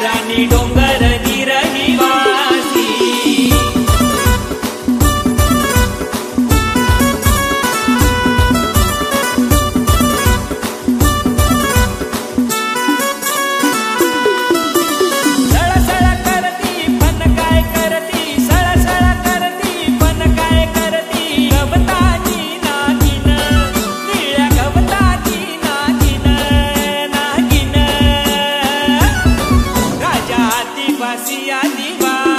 पुराणी डोंगर रहिवासी सळसळ करती पण काय करती सळसळ करती पण काय करती गवताची नागिन निळ्या गवताची नागिन नागिन राजा आदिवासी आदिवासी